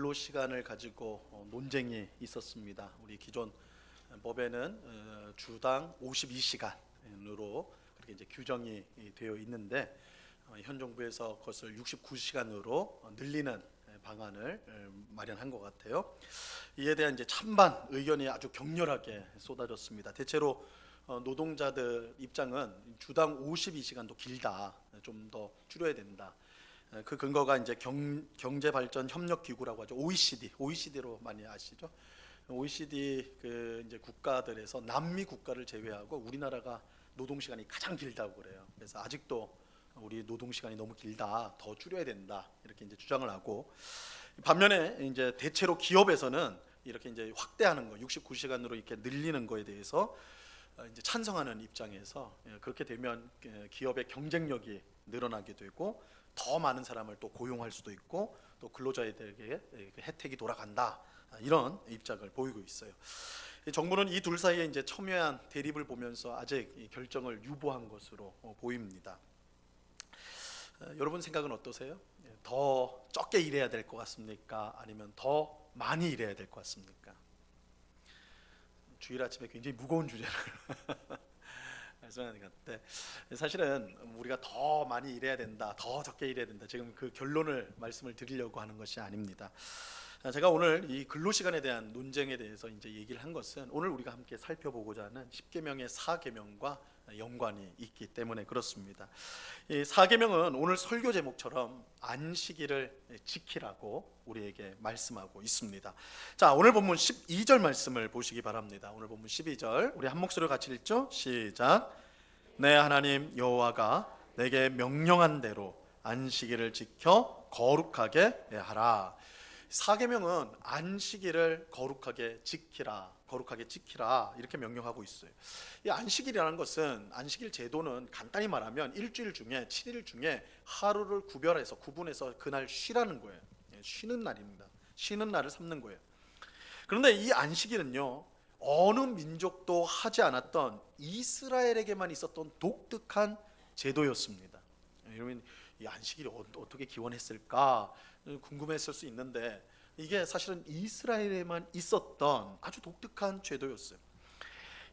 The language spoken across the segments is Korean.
근로 시간을 가지고 논쟁이 있었습니다. 우리 기존 법에는 주당 52시간으로 그렇게 이제 규정이 되어 있는데 현 정부에서 그것을 69시간으로 늘리는 방안을 마련한 것 같아요. 이에 대한 이제 찬반 의견이 아주 격렬하게 쏟아졌습니다. 대체로 노동자들 입장은 주당 52시간도 길다, 좀 더 줄여야 된다. 그 근거가 이제 경제발전협력기구라고 하죠. OECD로 많이 아시죠? OECD 그 이제 국가들에서 남미 국가를 제외하고 우리나라가 노동 시간이 가장 길다고 그래요. 그래서 아직도 우리 노동 시간이 너무 길다, 더 줄여야 된다 이렇게 이제 주장을 하고, 반면에 이제 대체로 기업에서는 이렇게 이제 확대하는 거, 69시간으로 이렇게 늘리는 거에 대해서 이제 찬성하는 입장에서, 그렇게 되면 기업의 경쟁력이 늘어나게 되고 더 많은 사람을 또 고용할 수도 있고 또 근로자들에게 혜택이 돌아간다, 이런 입장을 보이고 있어요. 정부는 이 둘 사이에 이제 첨예한 대립을 보면서 아직 결정을 유보한 것으로 보입니다. 여러분 생각은 어떠세요? 더 적게 일해야 될 것 같습니까? 아니면 더 많이 일해야 될 것 같습니까? 주일 아침에 굉장히 무거운 주제를 말씀하는 것 같은데, 사실은 우리가 더 많이 일해야 된다, 더 적게 일해야 된다, 지금 그 결론을 말씀을 드리려고 하는 것이 아닙니다. 제가 오늘 이 근로시간에 대한 논쟁에 대해서 이제 얘기를 한 것은 오늘 우리가 함께 살펴보고자 하는 10계명의 4계명과 연관이 있기 때문에 그렇습니다. 이 4계명은 오늘 설교 제목처럼 안식일을 지키라고 우리에게 말씀하고 있습니다. 자, 오늘 본문 12절 말씀을 보시기 바랍니다. 오늘 본문 12절 우리 한 목소리로 같이 읽죠. 시작. 내 하나님 여호와가 내게 명령한 대로 안식일을 지켜 거룩하게 하라. 4계명은 안식일을 거룩하게 지키라, 거룩하게 지키라 이렇게 명령하고 있어요. 이 안식일이라는 것은, 안식일 제도는 간단히 말하면 일주일 중에 7일 중에 하루를 구분해서 그날 쉬라는 거예요. 쉬는 날입니다. 쉬는 날을 삼는 거예요. 그런데 이 안식일은요, 어느 민족도 하지 않았던 이스라엘에게만 있었던 독특한 제도였습니다. 여러분, 이 안식일이 어떻게 기원했을까 궁금했을 수 있는데, 이게 사실은 이스라엘에만 있었던 아주 독특한 제도였어요.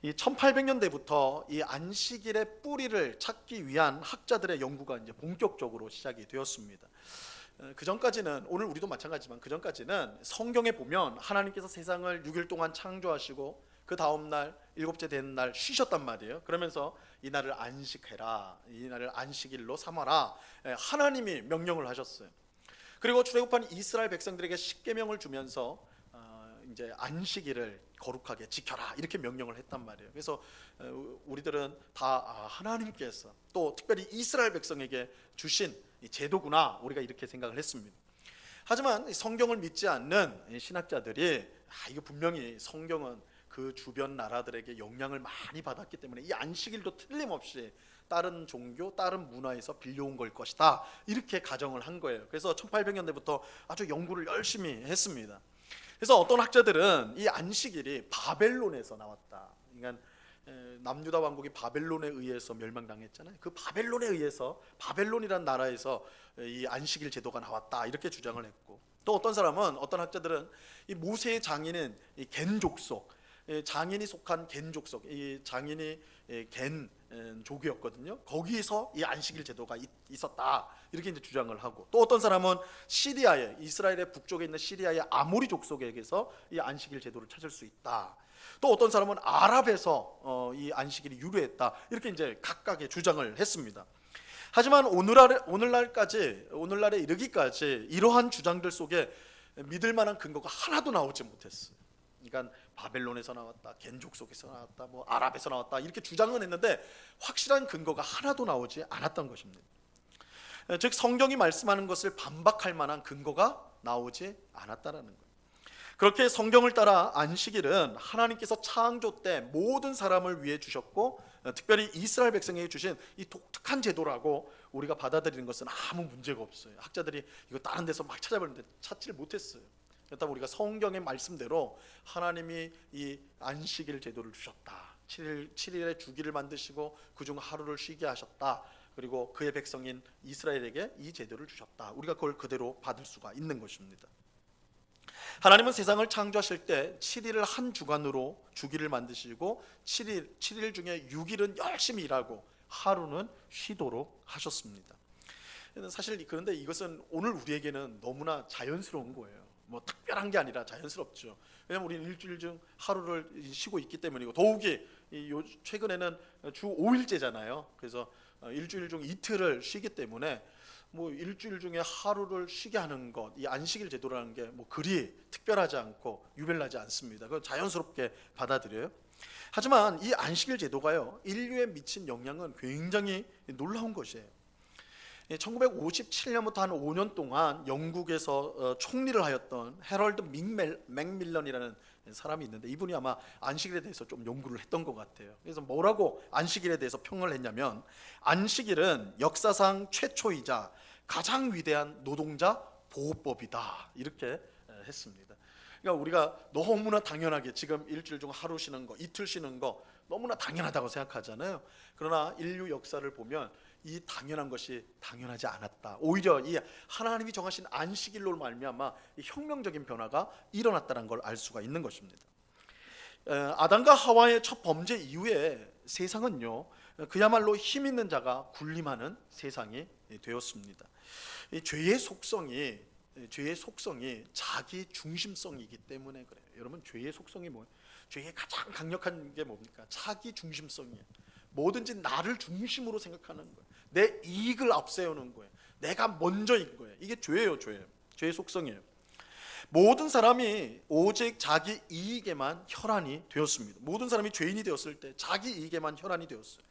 이 1800년대부터 이 안식일의 뿌리를 찾기 위한 학자들의 연구가 이제 본격적으로 시작이 되었습니다. 그 전까지는, 오늘 우리도 마찬가지지만 그 전까지는 성경에 보면 하나님께서 세상을 6일 동안 창조하시고 그 다음 날 일곱째 되는 날 쉬셨단 말이에요. 그러면서 이 날을 안식해라, 이 날을 안식일로 삼아라, 하나님이 명령을 하셨어요. 그리고 출애굽한 이스라엘 백성들에게 십계명을 주면서 이제 안식일을 거룩하게 지켜라 이렇게 명령을 했단 말이에요. 그래서 우리들은 다 하나님께서 또 특별히 이스라엘 백성에게 주신 제도구나, 우리가 이렇게 생각을 했습니다. 하지만 성경을 믿지 않는 신학자들이 이거 분명히 성경은 그 주변 나라들에게 영향을 많이 받았기 때문에 이 안식일도 틀림없이 다른 종교, 다른 문화에서 빌려온 걸 것이다, 이렇게 가정을 한 거예요. 그래서 1800년대부터 아주 연구를 열심히 했습니다. 그래서 어떤 학자들은 이 안식일이 바벨론에서 나왔다. 그러니까 남유다 왕국이 바벨론에 의해서 멸망당했잖아요. 그 바벨론에 의해서, 바벨론이란 나라에서 이 안식일 제도가 나왔다, 이렇게 주장을 했고, 또 어떤 학자들은 이 모세의 장인은 이 겐 족속, 장인이 속한 겐 족속, 이 장인이 겐 족이었거든요. 거기서 이 안식일 제도가 있었다, 이렇게 이제 주장을 하고, 또 어떤 사람은 시리아의, 이스라엘의 북쪽에 있는 시리아의 아모리 족속에게서 이 안식일 제도를 찾을 수 있다. 또 어떤 사람은 아랍에서 이 안식일이 유래했다, 이렇게 이제 각각의 주장을 했습니다. 하지만 오늘날에 이르기까지 이러한 주장들 속에 믿을 만한 근거가 하나도 나오지 못했어요. 그러니까 바벨론에서 나왔다, 겐 족속에서 나왔다, 뭐 아랍에서 나왔다, 이렇게 주장은 했는데 확실한 근거가 하나도 나오지 않았던 것입니다. 즉 성경이 말씀하는 것을 반박할 만한 근거가 나오지 않았다라는 거예요. 그렇게 성경을 따라 안식일은 하나님께서 창조 때 모든 사람을 위해 주셨고, 특별히 이스라엘 백성에게 주신 이 독특한 제도라고 우리가 받아들이는 것은 아무 문제가 없어요. 학자들이 이거 다른 데서 막 찾아봤는데 찾지를 못했어요. 그렇다면 우리가 성경의 말씀대로 하나님이 이 안식일 제도를 주셨다, 7일의 주기를 만드시고 그중 하루를 쉬게 하셨다, 그리고 그의 백성인 이스라엘에게 이 제도를 주셨다, 우리가 그걸 그대로 받을 수가 있는 것입니다. 하나님은 세상을 창조하실 때 7일을 한 주간으로 주기를 만드시고 7일 중에 6일은 열심히 일하고 하루는 쉬도록 하셨습니다. 사실 그런데 이것은 오늘 우리에게는 너무나 자연스러운 거예요. 뭐 특별한 게 아니라 자연스럽죠. 왜냐하면 우리는 일주일 중 하루를 쉬고 있기 때문이고, 더욱이 최근에는 주 5일제잖아요. 그래서 일주일 중 이틀을 쉬기 때문에 뭐 일주일 중에 하루를 쉬게 하는 것, 이 안식일 제도라는 게 뭐 그리 특별하지 않고 유별나지 않습니다. 그건 자연스럽게 받아들여요. 하지만 이 안식일 제도가요, 인류에 미친 영향은 굉장히 놀라운 것이에요. 1957년부터 한 5년 동안 영국에서 총리를 하였던 해럴드 맥밀런이라는 사람이 있는데, 이분이 아마 안식일에 대해서 좀 연구를 했던 것 같아요. 그래서 뭐라고 안식일에 대해서 평을 했냐면, 안식일은 역사상 최초이자 가장 위대한 노동자 보호법이다, 이렇게 했습니다. 그러니까 우리가 너무나 당연하게 지금 일주일 중 하루 쉬는 거, 이틀 쉬는 거 너무나 당연하다고 생각하잖아요. 그러나 인류 역사를 보면 이 당연한 것이 당연하지 않았다. 오히려 이 하나님이 정하신 안식일로 말미암아 혁명적인 변화가 일어났다는 걸 알 수가 있는 것입니다. 아담과 하와의 첫 범죄 이후에 세상은요, 그야말로 힘 있는 자가 군림하는 세상이 되었습니다. 죄의 속성이 자기 중심성이기 때문에 그래요. 여러분, 죄의 속성이 뭐예요? 죄의 가장 강력한 게 뭡니까? 자기 중심성이에요. 뭐든지 나를 중심으로 생각하는 거예요. 내 이익을 앞세우는 거예요. 내가 먼저인 거예요. 이게 죄예요. 죄의 속성이에요. 모든 사람이 오직 자기 이익에만 혈안이 되었습니다. 모든 사람이 죄인이 되었을 때 자기 이익에만 혈안이 되었어요.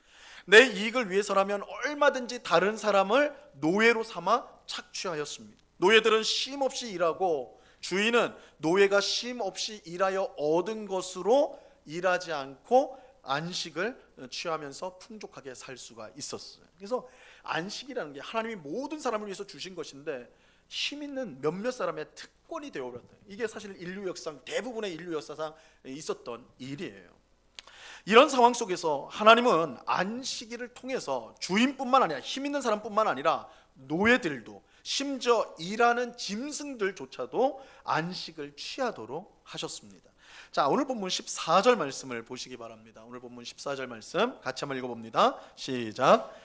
내 이익을 위해서라면 얼마든지 다른 사람을 노예로 삼아 착취하였습니다. 노예들은 쉼없이 일하고, 주인은 노예가 쉼없이 일하여 얻은 것으로 일하지 않고 안식을 취하면서 풍족하게 살 수가 있었어요. 그래서 안식이라는 게 하나님이 모든 사람을 위해서 주신 것인데, 힘 있는 몇몇 사람의 특권이 되어버렸다. 이게 사실 인류 역사상, 대부분의 인류 역사상 있었던 일이에요. 이런 상황 속에서 하나님은 안식일을 통해서 주인뿐만 아니라, 힘 있는 사람뿐만 아니라 노예들도, 심지어 일하는 짐승들조차도 안식을 취하도록 하셨습니다. 자, 오늘 본문 14절 말씀을 보시기 바랍니다. 오늘 본문 14절 말씀 같이 한번 읽어봅니다. 시작.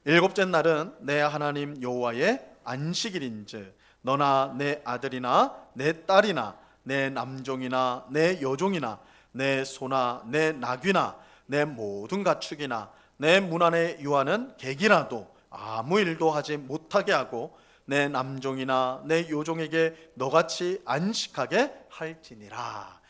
일곱째 날은 내 하나님 여호와의 안식일인즉 너나 내 아들이나 내 딸이나 내 남종이나 내 여종이나 내 소나 내 나귀나 내 모든 가축이나 내 문 안에 유하는 객이라도 아무 일도 하지 못하게 하고 내 남종이나 내 여종에게 너같이 안식하게 할지니라.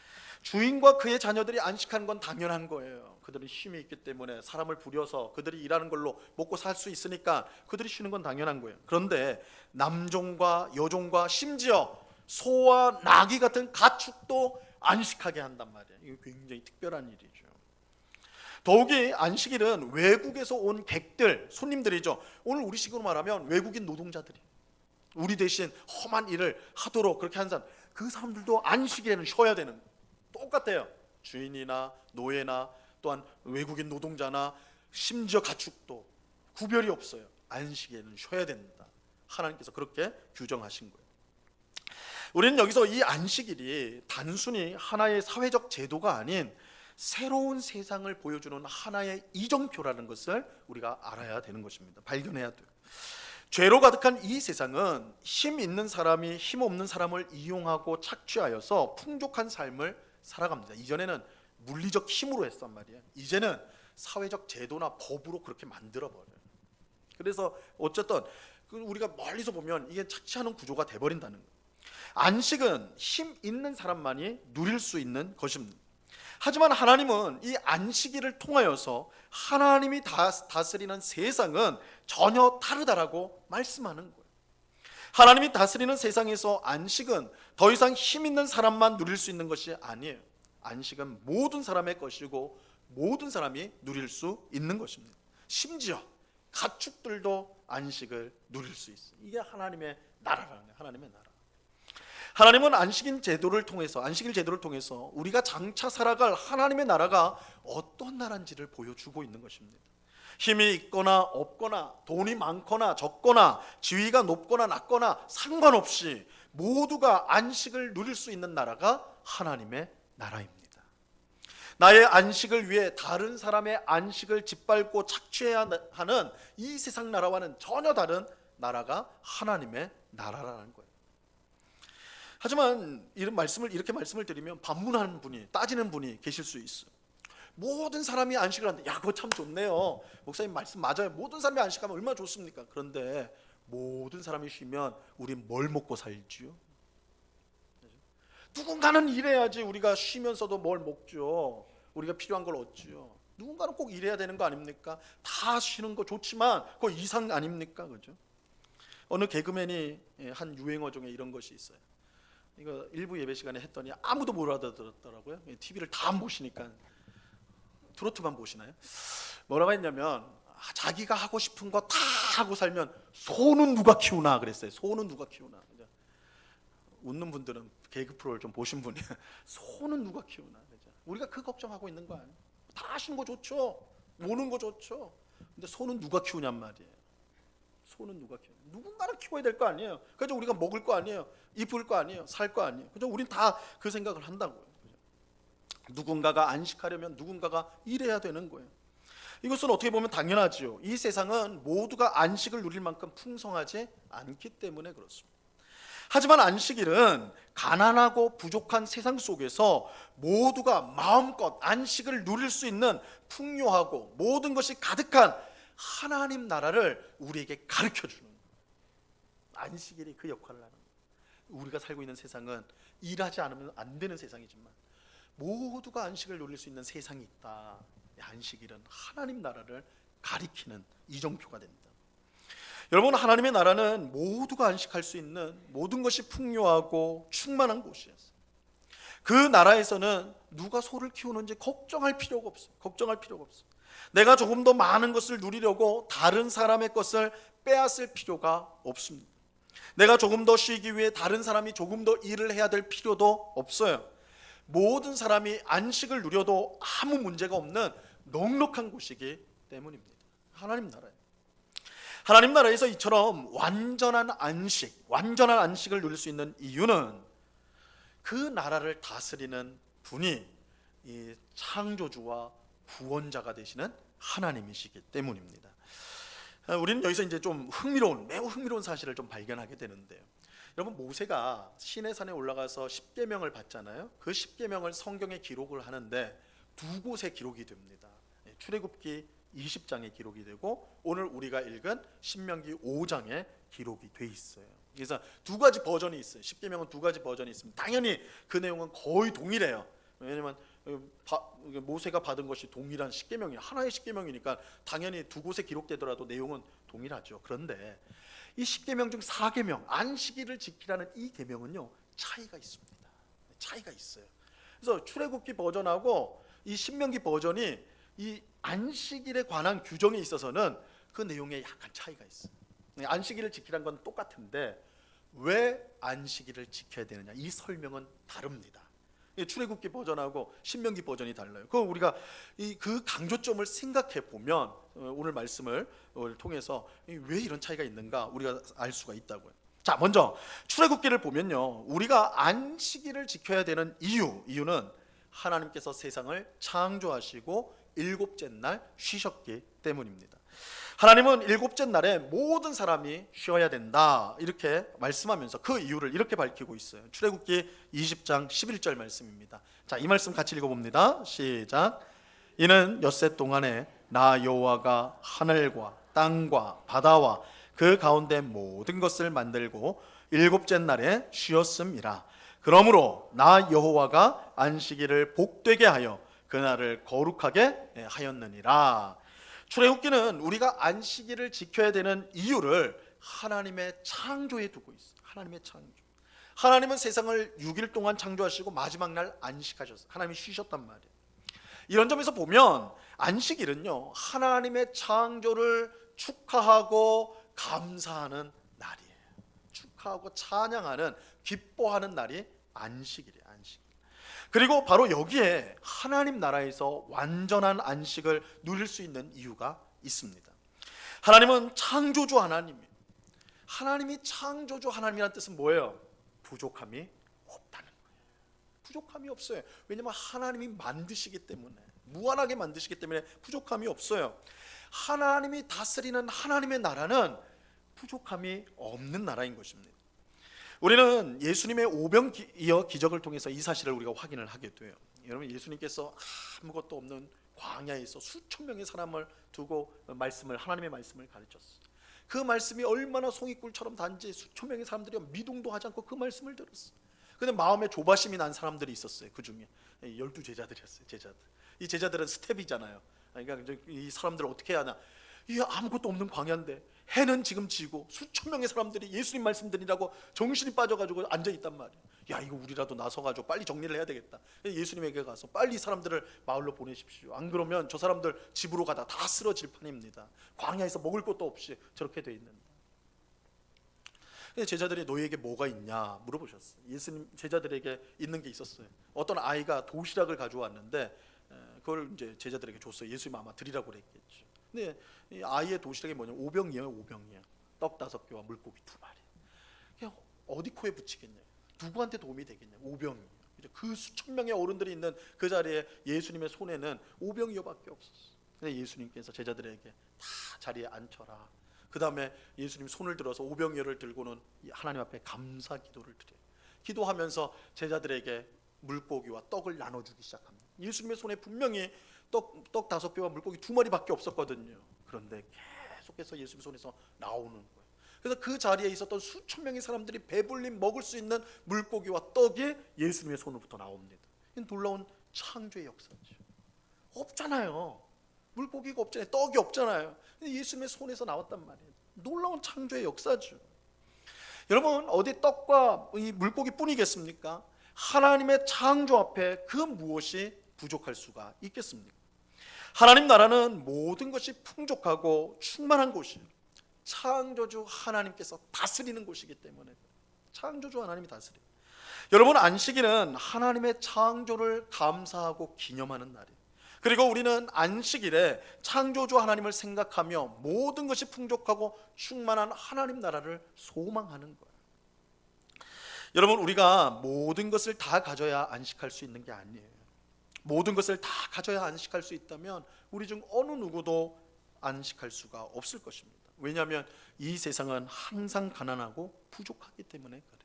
주인과 그의 자녀들이 안식하는 건 당연한 거예요. 그들은 힘이 있기 때문에 사람을 부려서 그들이 일하는 걸로 먹고 살 수 있으니까 그들이 쉬는 건 당연한 거예요. 그런데 남종과 여종과 심지어 소와 나귀 같은 가축도 안식하게 한단 말이에요. 이거 굉장히 특별한 일이죠. 더욱이 안식일은 외국에서 온 객들, 손님들이죠. 오늘 우리식으로 말하면 외국인 노동자들이 우리 대신 험한 일을 하도록 그렇게 한 사람, 그 사람들도 안식일에는 쉬어야 되는 거예요. 똑같아요. 주인이나 노예나 또한 외국인 노동자나 심지어 가축도 구별이 없어요. 안식일에는 쉬어야 된다. 하나님께서 그렇게 규정하신 거예요. 우리는 여기서 이 안식일이 단순히 하나의 사회적 제도가 아닌 새로운 세상을 보여주는 하나의 이정표라는 것을 우리가 알아야 되는 것입니다. 발견해야 돼요. 죄로 가득한 이 세상은 힘 있는 사람이 힘 없는 사람을 이용하고 착취하여서 풍족한 삶을 살아갑니다. 이전에는 물리적 힘으로 했단 말이에요. 이제는 사회적 제도나 법으로 그렇게 만들어버려요. 그래서 어쨌든 우리가 멀리서 보면 이게 착취하는 구조가 돼버린다는 거예요. 안식은 힘 있는 사람만이 누릴 수 있는 것입니다. 하지만 하나님은 이 안식일을 통하여서 하나님이 다스리는 세상은 전혀 다르다라고 말씀하는 거예요. 하나님이 다스리는 세상에서 안식은 더 이상 힘 있는 사람만 누릴 수 있는 것이 아니에요. 안식은 모든 사람의 것이고 모든 사람이 누릴 수 있는 것입니다. 심지어 가축들도 안식을 누릴 수 있어요. 이게 하나님의 나라라는 거예요. 하나님의 나라. 하나님은 안식일 제도를 통해서 우리가 장차 살아갈 하나님의 나라가 어떤 나라인지를 보여주고 있는 것입니다. 힘이 있거나 없거나 돈이 많거나 적거나 지위가 높거나 낮거나 상관없이 모두가 안식을 누릴 수 있는 나라가 하나님의 나라입니다. 나의 안식을 위해 다른 사람의 안식을 짓밟고 착취해야 하는 이 세상 나라와는 전혀 다른 나라가 하나님의 나라라는 거예요. 하지만 이렇게 말씀을 드리면 반문하는 분이, 따지는 분이 계실 수 있어요. 모든 사람이 안식을 하는데, 야, 그거 참 좋네요. 목사님 말씀 맞아요. 모든 사람이 안식하면 얼마나 좋습니까? 그런데 모든 사람이 쉬면 우리 뭘 먹고 살지요? 누군가는 일해야지 우리가 쉬면서도 뭘 먹죠. 우리가 필요한 걸 얻죠. 누군가는 꼭 일해야 되는 거 아닙니까? 다 쉬는 거 좋지만 그거 이상 아닙니까? 그죠? 어느 개그맨이 한 유행어 중에 이런 것이 있어요. 이거 일부 예배 시간에 했더니 아무도 못 알아들었더라고요. TV를 다 안 보시니까. 트로트만 보시나요? 뭐라고 했냐면, 자기가 하고 싶은 거 다 하고 살면 소는 누가 키우나 그랬어요. 소는 누가 키우나. 웃는 분들은 개그 프로를 좀 보신 분이 소는 누가 키우나. 우리가 그 걱정하고 있는 거 아니에요. 다 하시는 거 좋죠. 노는 거 좋죠. 근데 소는 누가 키우냔 말이에요. 소는 누가 키우냐. 누군가는 키워야 될 거 아니에요. 그죠? 우리가 먹을 거 아니에요. 입을 거 아니에요. 살 거 아니에요. 그죠? 우린 다 그 생각을 한다고요. 그죠? 누군가가 안식하려면 누군가가 일해야 되는 거예요. 이것은 어떻게 보면 당연하지요. 이 세상은 모두가 안식을 누릴 만큼 풍성하지 않기 때문에 그렇습니다. 하지만 안식일은 가난하고 부족한 세상 속에서 모두가 마음껏 안식을 누릴 수 있는 풍요하고 모든 것이 가득한 하나님 나라를 우리에게 가르쳐주는 거예요. 안식일이 그 역할을 하는 거예요. 우리가 살고 있는 세상은 일하지 않으면 안 되는 세상이지만 모두가 안식을 누릴 수 있는 세상이 있다. 안식일은 하나님 나라를 가리키는 이정표가 됩니다. 여러분, 하나님의 나라는 모두가 안식할 수 있는 모든 것이 풍요하고 충만한 곳이었어요. 그 나라에서는 누가 소를 키우는지 걱정할 필요가 없어요. 걱정할 필요가 없어요. 내가 조금 더 많은 것을 누리려고 다른 사람의 것을 빼앗을 필요가 없습니다. 내가 조금 더 쉬기 위해 다른 사람이 조금 더 일을 해야 될 필요도 없어요. 모든 사람이 안식을 누려도 아무 문제가 없는 넉넉한 곳이기 때문입니다. 하나님 나라예요. 하나님 나라에서 이처럼 완전한 안식을 누릴 수 있는 이유는 그 나라를 다스리는 분이 이 창조주와 구원자가 되시는 하나님이시기 때문입니다. 우리는 여기서 이제 좀 매우 흥미로운 사실을 좀 발견하게 되는데요. 여러분, 모세가 시내산에 올라가서 십계명을 받잖아요. 그 십계명을 성경에 기록을 하는데 두 곳에 기록이 됩니다. 출애굽기 20장에 기록이 되고 오늘 우리가 읽은 신명기 5장에 기록이 돼 있어요. 그래서 두 가지 버전이 있어요. 십계명은 두 가지 버전이 있습니다. 당연히 그 내용은 거의 동일해요. 왜냐하면 모세가 받은 것이 동일한 십계명이 하나의 십계명이니까 당연히 두 곳에 기록되더라도 내용은 동일하죠. 그런데 이 십계명 중 4계명 안식일을 지키라는 이 계명은요 차이가 있습니다. 차이가 있어요. 그래서 출애굽기 버전하고 이 신명기 버전이 이 안식일에 관한 규정에 있어서는 그 내용에 약간 차이가 있어요. 안식일을 지키라는 건 똑같은데 왜 안식일을 지켜야 되느냐, 이 설명은 다릅니다. 출애굽기 버전하고 신명기 버전이 달라요. 그 우리가 그 강조점을 생각해 보면 오늘 말씀을 통해서 왜 이런 차이가 있는가 우리가 알 수가 있다고요. 자, 먼저 출애굽기를 보면요, 우리가 안식일을 지켜야 되는 이유는 하나님께서 세상을 창조하시고 일곱째 날 쉬셨기 때문입니다. 하나님은 일곱째 날에 모든 사람이 쉬어야 된다 이렇게 말씀하면서 그 이유를 이렇게 밝히고 있어요. 출애굽기 20장 11절 말씀입니다. 자, 이 말씀 같이 읽어봅니다. 시작. 이는 엿새 동안에 나 여호와가 하늘과 땅과 바다와 그 가운데 모든 것을 만들고 일곱째 날에 쉬었음이라. 그러므로 나 여호와가 안식일을 복되게 하여 그날을 거룩하게 하였느니라. 출애굽기는 우리가 안식일을 지켜야 되는 이유를 하나님의 창조에 두고 있어요. 하나님의 창조. 하나님은 세상을 6일 동안 창조하시고 마지막 날 안식하셨어요. 하나님이 쉬셨단 말이에요. 이런 점에서 보면 안식일은요 하나님의 창조를 축하하고 감사하는 날이에요. 축하하고 찬양하는, 기뻐하는 날이 안식일이에요. 안식일. 그리고 바로 여기에 하나님 나라에서 완전한 안식을 누릴 수 있는 이유가 있습니다. 하나님은 창조주 하나님이에요. 하나님이 창조주 하나님이라는 뜻은 뭐예요? 부족함이 없다는 거예요. 부족함이 없어요. 왜냐하면 하나님이 만드시기 때문에, 무한하게 만드시기 때문에 부족함이 없어요. 하나님이 다스리는 하나님의 나라는 부족함이 없는 나라인 것입니다. 우리는 예수님의 오병이어 기적을 통해서 이 사실을 우리가 확인을 하게 돼요. 여러분, 예수님께서 아무것도 없는 광야에서 수천 명의 사람을 두고 하나님의 말씀을 가르쳤어요. 그 말씀이 얼마나 송이꿀처럼 단지 수천 명의 사람들이 미동도 하지 않고 그 말씀을 들었어요. 근데 마음에 조바심이 난 사람들이 있었어요. 그 중에 12 제자들이었어요. 제자들. 이 제자들은 스텝이잖아요. 그러니까 이 사람들을 어떻게 해야 하나? 이 아무것도 없는 광야인데 해는 지금 지고 수천 명의 사람들이 예수님 말씀 드리라고 정신이 빠져가지고 앉아 있단 말이에요. 야, 이거 우리라도 나서가지고 빨리 정리를 해야 되겠다. 예수님에게 가서 빨리 이 사람들을 마을로 보내십시오. 안 그러면 저 사람들 집으로 가다 다 쓰러질 판입니다. 광야에서 먹을 것도 없이 저렇게 돼 있는데. 근데 제자들이 너희에게 뭐가 있냐 물어보셨어요. 예수님 제자들에게 있는 게 있었어요. 어떤 아이가 도시락을 가져왔는데 그걸 이제 제자들에게 줬어요. 예수님 아마 드리라고 그랬겠죠. 근데 이 아이의 도시락이 뭐냐면 오병이에요. 오병이에요. 떡 5개와 물고기 2마리. 그냥 어디 코에 붙이겠냐? 누구한테 도움이 되겠냐? 오병이에요. 그 수천 명의 어른들이 있는 그 자리에 예수님의 손에는 오병이어밖에 없었어요. 근데 예수님께서 제자들에게 다 자리에 앉혀라. 그 다음에 예수님 손을 들어서 오병이어를 들고는 하나님 앞에 감사 기도를 드려요. 기도하면서 제자들에게 물고기와 떡을 나눠주기 시작합니다. 예수님의 손에 분명히 떡 5개와 물고기 2마리밖에 없었거든요. 그런데 계속해서 예수님 손에서 나오는 거예요. 그래서 그 자리에 있었던 수천 명의 사람들이 배불리 먹을 수 있는 물고기와 떡이 예수님의 손으로부터 나옵니다. 이건 놀라운 창조의 역사죠. 없잖아요. 물고기가 없잖아요. 떡이 없잖아요. 근데 예수님의 손에서 나왔단 말이에요. 놀라운 창조의 역사죠. 여러분, 어디 떡과 이 물고기 뿐이겠습니까? 하나님의 창조 앞에 그 무엇이 부족할 수가 있겠습니까? 하나님 나라는 모든 것이 풍족하고 충만한 곳이에요. 창조주 하나님께서 다스리는 곳이기 때문에 창조주 하나님이 다스려요. 여러분, 안식일은 하나님의 창조를 감사하고 기념하는 날이에요. 그리고 우리는 안식일에 창조주 하나님을 생각하며 모든 것이 풍족하고 충만한 하나님 나라를 소망하는 거예요. 여러분, 우리가 모든 것을 다 가져야 안식할 수 있는 게 아니에요. 모든 것을 다 가져야 안식할 수 있다면 우리 중 어느 누구도 안식할 수가 없을 것입니다. 왜냐하면 이 세상은 항상 가난하고 부족하기 때문에 그래요.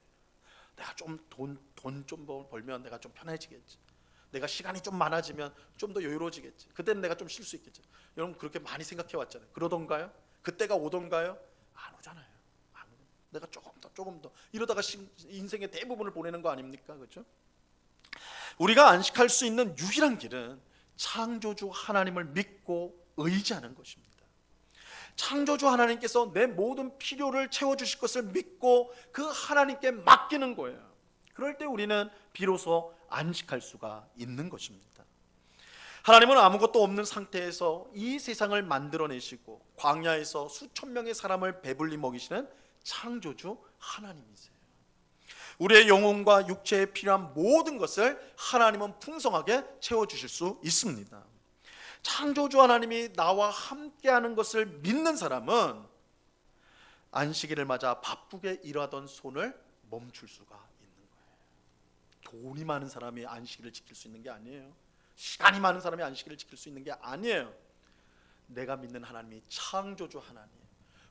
내가 좀 돈 좀 벌면 내가 좀 편해지겠지. 내가 시간이 좀 많아지면 좀 더 여유로워지겠지. 그때는 내가 좀 쉴 수 있겠지. 여러분, 그렇게 많이 생각해 왔잖아요. 그러던가요? 그때가 오던가요? 안 오잖아요. 안 오요. 내가 조금 더 이러다가 인생의 대부분을 보내는 거 아닙니까? 그렇죠? 우리가 안식할 수 있는 유일한 길은 창조주 하나님을 믿고 의지하는 것입니다. 창조주 하나님께서 내 모든 필요를 채워주실 것을 믿고 그 하나님께 맡기는 거예요. 그럴 때 우리는 비로소 안식할 수가 있는 것입니다. 하나님은 아무것도 없는 상태에서 이 세상을 만들어내시고 광야에서 수천 명의 사람을 배불리 먹이시는 창조주 하나님이세요. 우리의 영혼과 육체에 필요한 모든 것을 하나님은 풍성하게 채워주실 수 있습니다. 창조주 하나님이 나와 함께하는 것을 믿는 사람은 안식일을 맞아 바쁘게 일하던 손을 멈출 수가 있는 거예요. 돈이 많은 사람이 안식일을 지킬 수 있는 게 아니에요. 시간이 많은 사람이 안식일을 지킬 수 있는 게 아니에요. 내가 믿는 하나님이 창조주 하나님,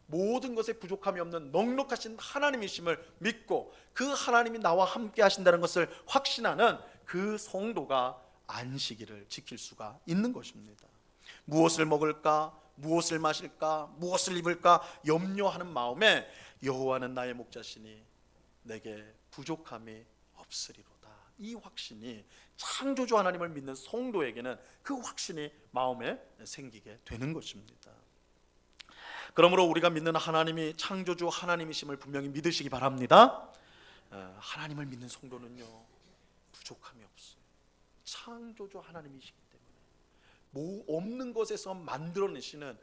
모든 것에 부족함이 없는 넉넉하신 하나님이심을 믿고 그 하나님이 나와 함께 하신다는 것을 확신하는 그 성도가 안식일을 지킬 수가 있는 것입니다. 무엇을 먹을까, 무엇을 마실까, 무엇을 입을까 염려하는 마음에 여호와는 나의 목자시니 내게 부족함이 없으리로다. 이 확신이 창조주 하나님을 믿는 성도에게는 그 확신이 마음에 생기게 되는 것입니다. 그러므로 우리가 믿는 하나님이 창조주 하나님이심을 분명히 믿으시기 바랍니다. 하나님을 믿는 성도는요, 부족함이 없어요. 창조주 하나님이시기 때문에 없는 것에서 만들어내시는,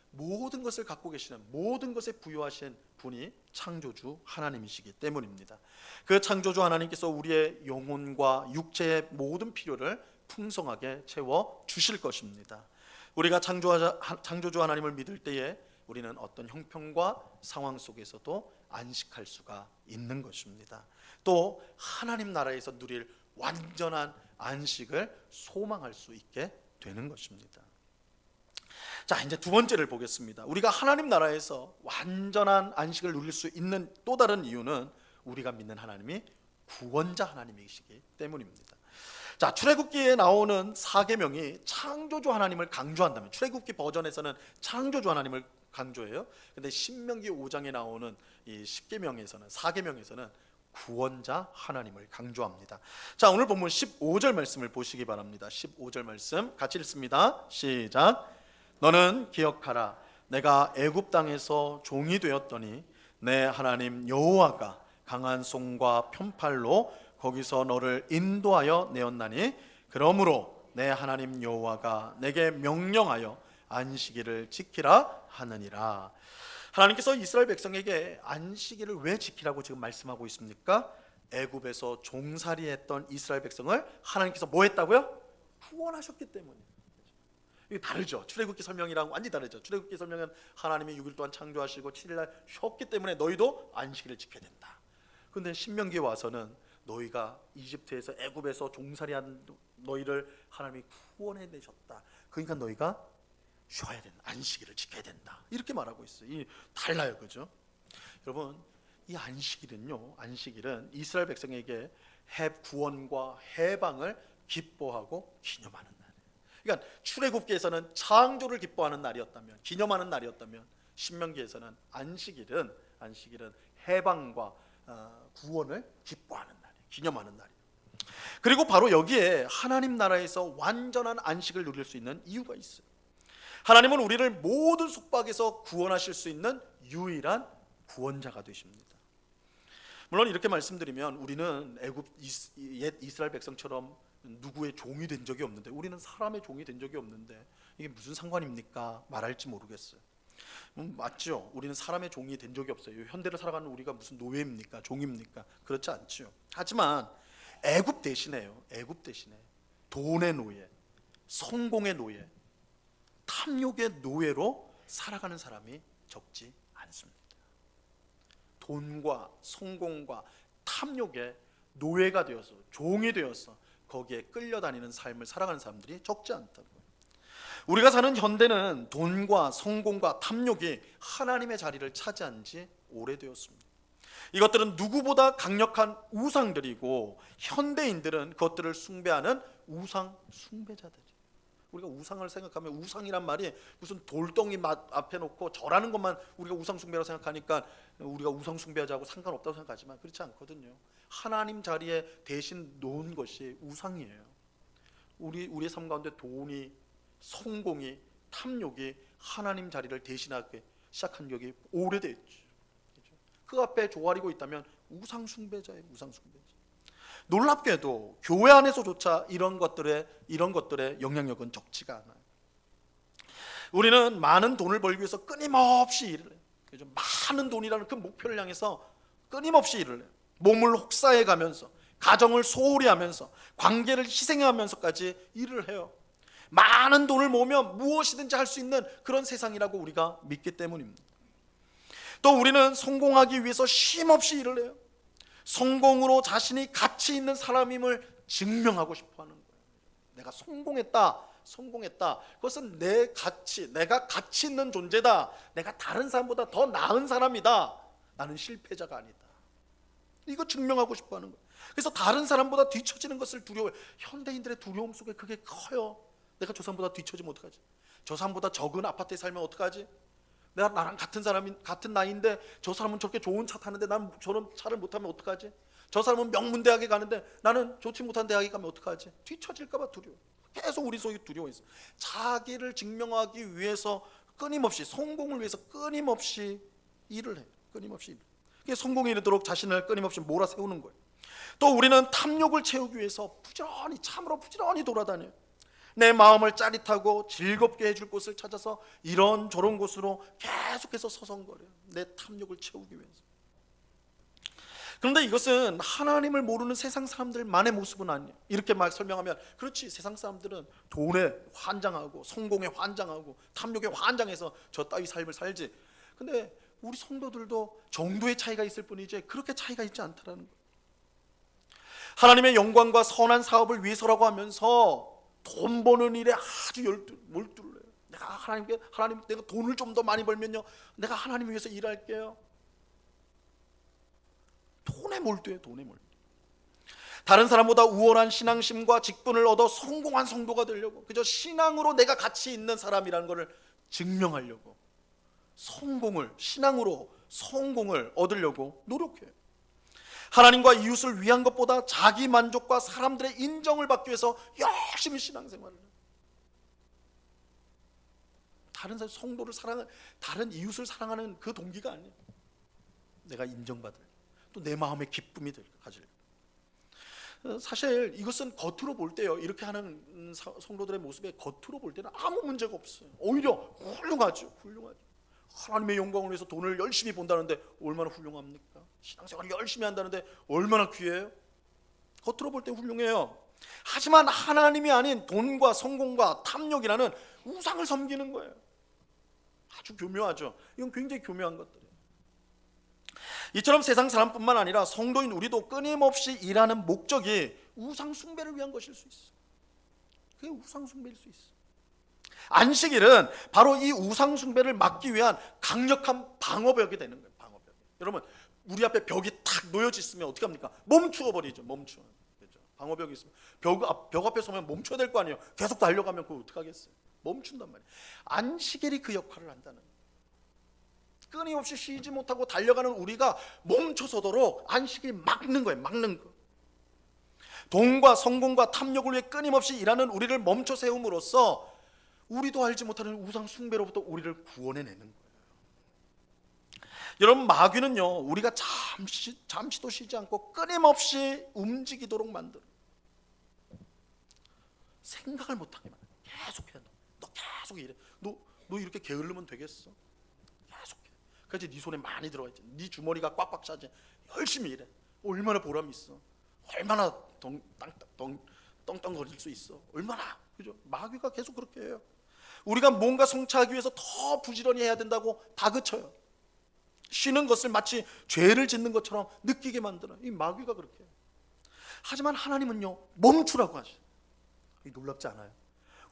모든 것을 갖고 계시는, 모든 것에 부여하신 분이 창조주 하나님이시기 때문입니다. 그 창조주 하나님께서 우리의 영혼과 육체의 모든 필요를 풍성하게 채워 주실 것입니다. 우리가 창조주 하나님을 믿을 때에 우리는 어떤 형편과 상황 속에서도 안식할 수가 있는 것입니다. 또 하나님 나라에서 누릴 완전한 안식을 소망할 수 있게 되는 것입니다. 자, 이제 두 번째를 보겠습니다. 우리가 하나님 나라에서 완전한 안식을 누릴 수 있는 또 다른 이유는 우리가 믿는 하나님이 구원자 하나님이시기 때문입니다. 자, 출애굽기에 나오는 4계명이 창조주 하나님을 강조한다면, 출애굽기 버전에서는 창조주 하나님을 강조해요. 근데 신명기 5장에 나오는 이 10계명에서는, 4계명에서는 구원자 하나님을 강조합니다. 자, 오늘 본문 15절 말씀을 보시기 바랍니다. 15절 말씀 같이 읽습니다. 시작. 너는 기억하라. 내가 애굽 땅에서 종이 되었더니 내 하나님 여호와가 강한 손과 편팔로 거기서 너를 인도하여 내었나니 그러므로 내 하나님 여호와가 내게 명령하여 안식일을 지키라 하느니라. 하나님께서 이스라엘 백성에게 안식일을 왜 지키라고 지금 말씀하고 있습니까? 애굽에서 종살이했던 이스라엘 백성을 하나님께서 뭐 했다고요? 구원하셨기 때문에. 이게 다르죠. 출애굽기 설명이랑 완전히 다르죠. 출애굽기 설명은 하나님이 6일 동안 창조하시고 7일날 쉬었기 때문에 너희도 안식일을 지켜야 된다. 그런데 신명기에 와서는 너희가 이집트에서 애굽에서 종살이한 너희를 하나님이 구원해 내셨다. 그러니까 너희가 쉬어야 된다. 안식일을 지켜야 된다. 이렇게 말하고 있어요. 이 달라요, 그죠? 여러분, 이 안식일은 이스라엘 백성에게 구원과 해방을 기뻐하고 기념하는 날. 그러니까 출애굽기에서는 창조를 기뻐하는 날이었다면, 기념하는 날이었다면, 신명기에서는 안식일은 해방과 구원을 기뻐하는 날이에요. 기념하는 날이에요. 그리고 바로 여기에 하나님 나라에서 완전한 안식을 누릴 수 있는 이유가 있어요. 하나님은 우리를 모든 속박에서 구원하실 수 있는 유일한 구원자가 되십니다. 물론 이렇게 말씀드리면 우리는 애굽 옛 이스라엘 백성처럼 누구의 종이 된 적이 없는데, 우리는 사람의 종이 된 적이 없는데 이게 무슨 상관입니까? 말할지 모르겠어요. 맞죠? 우리는 사람의 종이 된 적이 없어요. 현대를 살아가는 우리가 무슨 노예입니까? 종입니까? 그렇지 않죠. 하지만 애굽 대신에 돈의 노예, 성공의 노예, 탐욕의 노예로 살아가는 사람이 적지 않습니다. 돈과 성공과 탐욕의 노예가 되어서, 종이 되어서 거기에 끌려다니는 삶을 살아가는 사람들이 적지 않다고요. 우리가 사는 현대는 돈과 성공과 탐욕이 하나님의 자리를 차지한 지 오래되었습니다. 이것들은 누구보다 강력한 우상들이고 현대인들은 그것들을 숭배하는 우상 숭배자들이에요. 우리가 우상을 생각하면 우상이란 말이 무슨 돌덩이 앞에 놓고 절하는 것만 우리가 우상 숭배라고 생각하니까 우리가 우상 숭배하자고 상관없다고 생각하지만 그렇지 않거든요. 하나님 자리에 대신 놓은 것이 우상이에요. 우리의 삶 가운데 돈이, 성공이, 탐욕이 하나님 자리를 대신하기 시작한 적이 오래됐죠. 그 앞에 조아리고 있다면 우상 숭배자예요. 우상 숭배자. 놀랍게도 교회 안에서조차 이런 것들의 영향력은 적지가 않아요. 우리는 많은 돈을 벌기 위해서 끊임없이 일을 해요. 많은 돈이라는 그 목표를 향해서 끊임없이 일을 해요. 몸을 혹사해 가면서, 가정을 소홀히 하면서, 관계를 희생하면서까지 일을 해요. 많은 돈을 모으면 무엇이든지 할 수 있는 그런 세상이라고 우리가 믿기 때문입니다. 또 우리는 성공하기 위해서 쉼없이 일을 해요. 성공으로 자신이 가치 있는 사람임을 증명하고 싶어 하는 거예요. 내가 성공했다. 그것은 내가 가치 있는 존재다. 내가 다른 사람보다 더 나은 사람이다. 나는 실패자가 아니다. 이거 증명하고 싶어 하는 거예요. 그래서 다른 사람보다 뒤처지는 것을 두려워해요. 현대인들의 두려움 속에 그게 커요. 내가 저 사람보다 뒤처지면 어떡하지? 저 사람보다 적은 아파트에 살면 어떡하지? 내가 나랑 같은 나이인데 저 사람은 저렇게 좋은 차 타는데 나는 저런 차를 못 타면 어떡하지? 저 사람은 명문대학에 가는데 나는 좋지 못한 대학에 가면 어떡하지? 뒤처질까 봐 두려워. 계속 우리 속에 두려워 있어. 자기를 증명하기 위해서 끊임없이, 성공을 위해서 끊임없이 일을 해요. 끊임없이 일. 성공에 이르도록 자신을 끊임없이 몰아세우는 거예요. 또 우리는 탐욕을 채우기 위해서 참으로 부지런히 돌아다녀요. 내 마음을 짜릿하고 즐겁게 해줄 곳을 찾아서 이런저런 곳으로 계속해서 서성거려요. 내 탐욕을 채우기 위해서. 그런데 이것은 하나님을 모르는 세상 사람들만의 모습은 아니에요. 이렇게 막 설명하면 그렇지, 세상 사람들은 돈에 환장하고 성공에 환장하고 탐욕에 환장해서 저 따위 삶을 살지. 근데 우리 성도들도 정도의 차이가 있을 뿐이지 그렇게 차이가 있지 않다라는 거예요. 하나님의 영광과 선한 사업을 위해서라고 하면서 돈 버는 일에 아주 몰두를 해요. 하나님 내가 돈을 좀 더 많이 벌면요, 내가 하나님 위해서 일할게요. 돈에 몰두해요. 돈에 몰두. 다른 사람보다 우월한 신앙심과 직분을 얻어 성공한 성도가 되려고, 그저 신앙으로 내가 가치 있는 사람이라는 것을 증명하려고, 신앙으로 성공을 얻으려고 노력해요. 하나님과 이웃을 위한 것보다 자기 만족과 사람들의 인정을 받기 위해서 열심히 신앙생활을 해요. 다른 성도를 사랑하는, 다른 이웃을 사랑하는 그 동기가 아니에요. 내가 인정받을, 또 내 마음의 기쁨이 가질. 사실 이것은 겉으로 볼 때요, 이렇게 하는 성도들의 모습에 겉으로 볼 때는 아무 문제가 없어요. 오히려 훌륭하죠. 하나님의 영광을 위해서 돈을 열심히 번다는데 얼마나 훌륭합니까? 신앙생활을 열심히 한다는데 얼마나 귀해요? 겉으로 볼 때 훌륭해요. 하지만 하나님이 아닌 돈과 성공과 탐욕이라는 우상을 섬기는 거예요. 아주 교묘하죠. 이건 굉장히 교묘한 것들이에요. 이처럼 세상 사람뿐만 아니라 성도인 우리도 끊임없이 일하는 목적이 우상 숭배를 위한 것일 수 있어요. 그게 우상 숭배일 수 있어요. 안식일은 바로 이 우상 숭배를 막기 위한 강력한 방어벽이 되는 거예요. 방어벽. 여러분, 우리 앞에 벽이 탁 놓여져 있으면 어떻게 합니까? 멈추어 버리죠. 멈추어. 그렇죠? 방어벽이 있으면 벽 앞에 서면 멈춰야 될 거 아니에요. 계속 달려가면 그거 어떻게 하겠어요? 멈춘단 말이에요. 안식일이 그 역할을 한다는 거예요. 끊임없이 쉬지 못하고 달려가는 우리가 멈춰서도록 안식일이 막는 거예요. 막는 거. 돈과 성공과 탐욕을 위해 끊임없이 일하는 우리를 멈춰 세움으로써 우리도 알지 못하는 우상 숭배로부터 우리를 구원해내는 거예요. 여러분, 마귀는요, 우리가 잠시도 쉬지 않고 끊임없이 움직이도록 만들어요. 생각을 못하게 만들어요. 계속해. 너 계속 일해. 너 이렇게 게으르면 되겠어? 계속해. 그래야지 네 손에 많이 들어가 있지. 네 주머니가 꽉꽉 차지. 열심히 일해. 얼마나 보람 있어. 얼마나 떵떵거릴 수 있어. 얼마나. 그죠? 마귀가 계속 그렇게 해요. 우리가 뭔가 성취하기 위해서 더 부지런히 해야 된다고 다그쳐요. 쉬는 것을 마치 죄를 짓는 것처럼 느끼게 만들어요. 이 마귀가 그렇게 해요. 하지만 하나님은요, 멈추라고 하셔요. 놀랍지 않아요?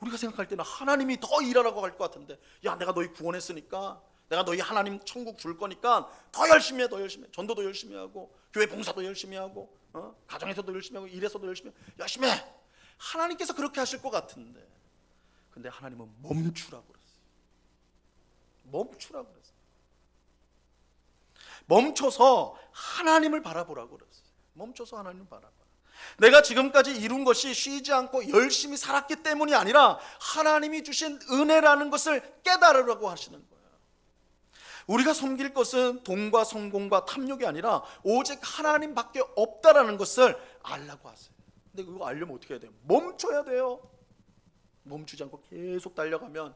우리가 생각할 때는 하나님이 더 일하라고 할 것 같은데, 야, 내가 너희 구원했으니까, 내가 너희 하나님 천국 줄 거니까 더 열심히 해. 전도도 열심히 하고, 교회 봉사도 열심히 하고, 가정에서도 열심히 하고, 일에서도 열심히 해. 하나님께서 그렇게 하실 것 같은데, 근데 하나님은 멈추라고 그랬어요. 멈추라고 그랬어요. 멈춰서 하나님을 바라보라고 그랬어요. 멈춰서 하나님을 바라봐. 내가 지금까지 이룬 것이 쉬지 않고 열심히 살았기 때문이 아니라 하나님이 주신 은혜라는 것을 깨달으라고 하시는 거예요. 우리가 섬길 것은 돈과 성공과 탐욕이 아니라 오직 하나님밖에 없다라는 것을 알라고 하세요. 근데 그거 알려면 어떻게 해야 돼요? 멈춰야 돼요. 멈추지 않고 계속 달려가면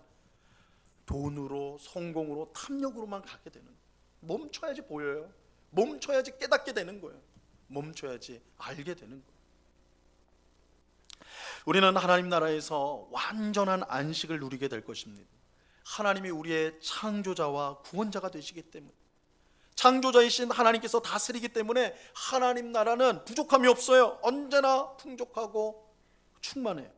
돈으로, 성공으로, 탐욕으로만 가게 되는 거예요. 멈춰야지 보여요. 멈춰야지 깨닫게 되는 거예요. 멈춰야지 알게 되는 거예요. 우리는 하나님 나라에서 완전한 안식을 누리게 될 것입니다. 하나님이 우리의 창조자와 구원자가 되시기 때문에, 창조자이신 하나님께서 다스리기 때문에 하나님 나라는 부족함이 없어요. 언제나 풍족하고 충만해요.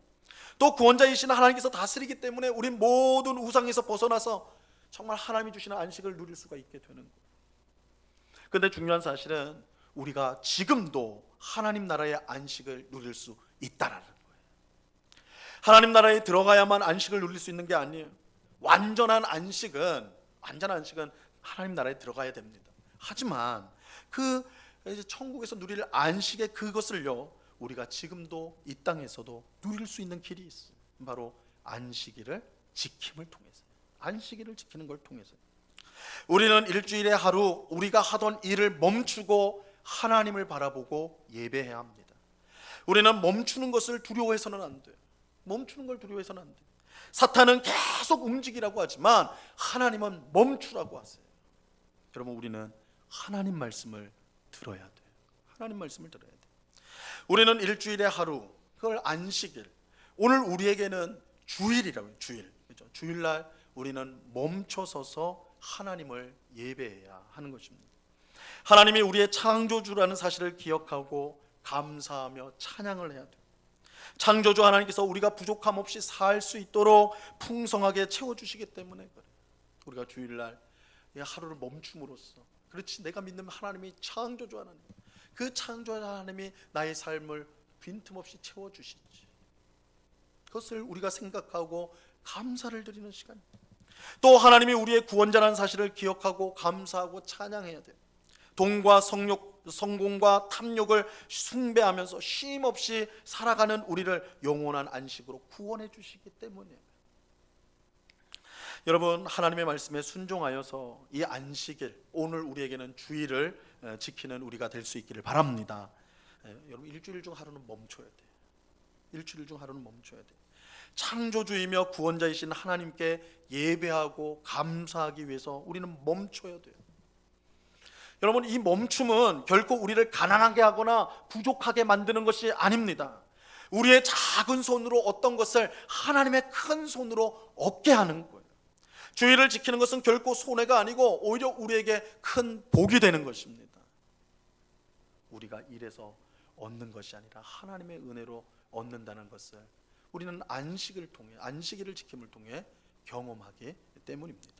또 구원자이신 하나님께서 다스리기 때문에 우린 모든 우상에서 벗어나서 정말 하나님이 주시는 안식을 누릴 수가 있게 되는 거예요. 그런데 중요한 사실은 우리가 지금도 하나님 나라의 안식을 누릴 수 있다라는 거예요. 하나님 나라에 들어가야만 안식을 누릴 수 있는 게 아니에요. 완전한 안식은 하나님 나라에 들어가야 됩니다. 하지만 그 이제 천국에서 누릴 안식의 그것을요, 우리가 지금도 이 땅에서도 누릴 수 있는 길이 있어요. 바로 안식일을 지킴을 통해서, 안식일을 지키는 걸 통해서. 우리는 일주일에 하루 우리가 하던 일을 멈추고 하나님을 바라보고 예배해야 합니다. 우리는 멈추는 것을 두려워해서는 안 돼요. 멈추는 걸 두려워해서는 안 돼요. 사탄은 계속 움직이라고 하지만 하나님은 멈추라고 하세요. 여러분, 우리는 하나님 말씀을 들어야 돼요. 하나님 말씀을 들어야 돼요. 우리는 일주일에 하루, 그걸 안식일, 오늘 우리에게는 주일이라고 해요. 주일. 그렇죠? 주일날 우리는 멈춰서서 하나님을 예배해야 하는 것입니다. 하나님이 우리의 창조주라는 사실을 기억하고 감사하며 찬양을 해야 돼요. 창조주 하나님께서 우리가 부족함 없이 살 수 있도록 풍성하게 채워주시기 때문에 그래요. 우리가 주일날 이 하루를 멈춤으로써, 그렇지, 내가 믿는 하나님이 창조주 하나님, 그 창조주 하나님이 나의 삶을 빈틈없이 채워주시지, 그것을 우리가 생각하고 감사를 드리는 시간입니다. 또 하나님이 우리의 구원자라는 사실을 기억하고 감사하고 찬양해야 돼요. 돈과 성공과 탐욕을 숭배하면서 쉼없이 살아가는 우리를 영원한 안식으로 구원해 주시기 때문이에요. 여러분, 하나님의 말씀에 순종하여서 이 안식일, 오늘 우리에게는 주일을 지키는 우리가 될 수 있기를 바랍니다. 여러분, 일주일 중 하루는 멈춰야 돼요. 일주일 중 하루는 멈춰야 돼요. 창조주이며 구원자이신 하나님께 예배하고 감사하기 위해서 우리는 멈춰야 돼요. 여러분, 이 멈춤은 결코 우리를 가난하게 하거나 부족하게 만드는 것이 아닙니다. 우리의 작은 손으로 어떤 것을 하나님의 큰 손으로 얻게 하는 거예요. 주일을 지키는 것은 결코 손해가 아니고 오히려 우리에게 큰 복이 되는 것입니다. 우리가 일해서 얻는 것이 아니라 하나님의 은혜로 얻는다는 것을 우리는 안식일을 통해, 안식일을 지킴을 통해 경험하기 때문입니다.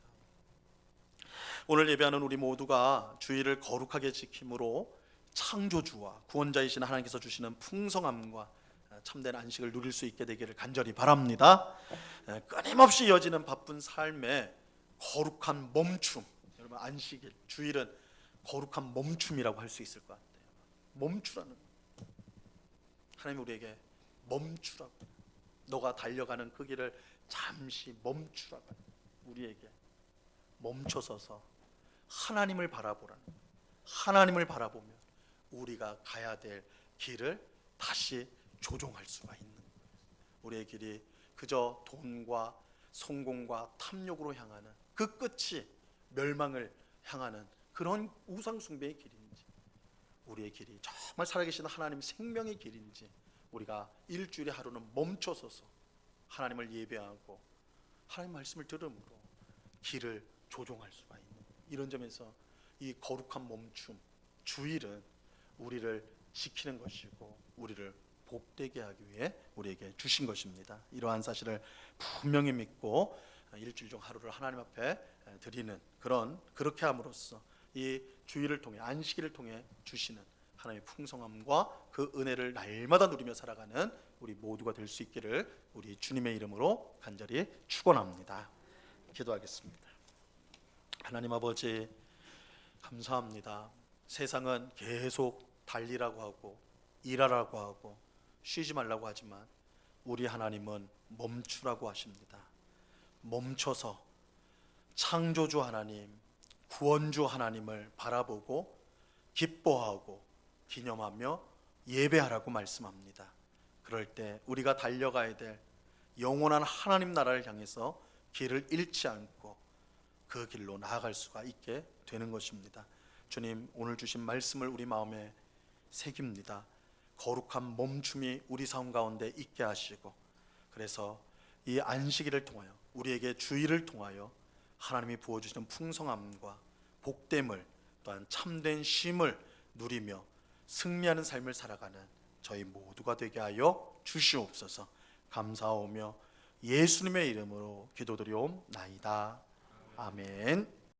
오늘 예배하는 우리 모두가 주일을 거룩하게 지킴으로 창조주와 구원자이신 하나님께서 주시는 풍성함과 참된 안식을 누릴 수 있게 되기를 간절히 바랍니다. 끊임없이 이어지는 바쁜 삶에 거룩한 멈춤, 여러분, 안식일, 주일은 거룩한 멈춤이라고 할 수 있을 것 같아요. 멈추라는 거예요. 하나님 우리에게 멈추라고, 너가 달려가는 그 길을 잠시 멈추라고, 우리에게 멈춰서서 하나님을 바라보라는 거예요. 하나님을 바라보면 우리가 가야 될 길을 다시 조종할 수가 있는 거예요. 우리의 길이 그저 돈과 성공과 탐욕으로 향하는 그 끝이 멸망을 향하는 그런 우상 숭배의 길인지, 우리의 길이 정말 살아계신 하나님 생명의 길인지, 우리가 일주일에 하루는 멈춰서서 하나님을 예배하고 하나님 말씀을 들음으로 길을 조종할 수가 있는, 이런 점에서 이 거룩한 멈춤, 주일은 우리를 지키는 것이고 우리를 복되게 하기 위해 우리에게 주신 것입니다. 이러한 사실을 분명히 믿고 일주일 중 하루를 하나님 앞에 드리는 그렇게 함으로써 이 주일을 통해, 안식일을 통해 주시는 하나님의 풍성함과 그 은혜를 날마다 누리며 살아가는 우리 모두가 될 수 있기를 우리 주님의 이름으로 간절히 축원합니다. 기도하겠습니다. 하나님 아버지, 감사합니다. 세상은 계속 달리라고 하고 일하라고 하고 쉬지 말라고 하지만 우리 하나님은 멈추라고 하십니다. 멈춰서 창조주 하나님, 구원주 하나님을 바라보고 기뻐하고 기념하며 예배하라고 말씀합니다. 그럴 때 우리가 달려가야 될 영원한 하나님 나라를 향해서 길을 잃지 않고 그 길로 나아갈 수가 있게 되는 것입니다. 주님, 오늘 주신 말씀을 우리 마음에 새깁니다. 거룩한 멈춤이 우리 삶 가운데 있게 하시고, 그래서 이 안식일을 통하여, 우리에게 주일을 통하여 하나님이 부어주시는 풍성함과 복됨을, 또한 참된 쉼을 누리며 승리하는 삶을 살아가는 저희 모두가 되게 하여 주시옵소서. 감사하오며 예수님의 이름으로 기도드리옵나이다. 아멘.